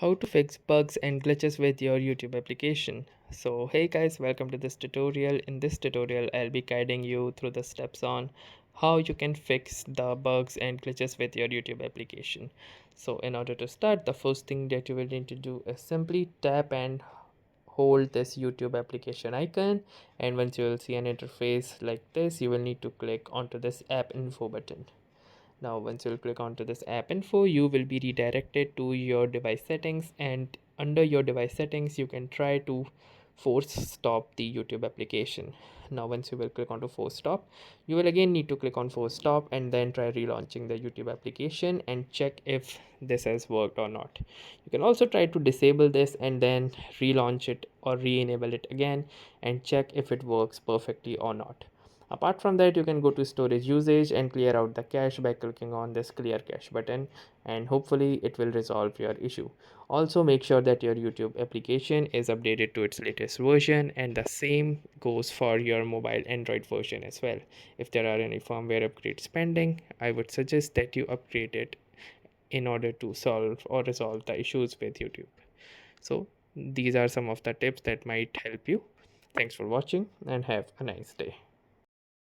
how to fix bugs and glitches with your YouTube application. So hey guys, welcome to this tutorial. In this tutorial I'll be guiding you through the steps on how you can fix the bugs and glitches with your YouTube application. So in order to start, the first thing that you will need to do is simply tap and hold this YouTube application icon, and once you will see an interface like this, you will need to click onto this app info button. Now once you'll click onto this app info, you will be redirected to your device settings, and under your device settings you can try to force stop the YouTube application. Now once you will click onto force stop, you will again need to click on force stop and then try relaunching the YouTube application and check if this has worked or not. You can also try to disable this and then relaunch it or re-enable it again and check if it works perfectly or not. Apart from that, you can go to storage usage and clear out the cache by clicking on this clear cache button, and hopefully it will resolve your issue. Also make sure that your YouTube application is updated to its latest version, and the same goes for your mobile Android version as well. If there are any firmware upgrades pending, I would suggest that you upgrade it in order to solve or resolve the issues with YouTube. So these are some of the tips that might help you. Thanks for watching and have a nice day.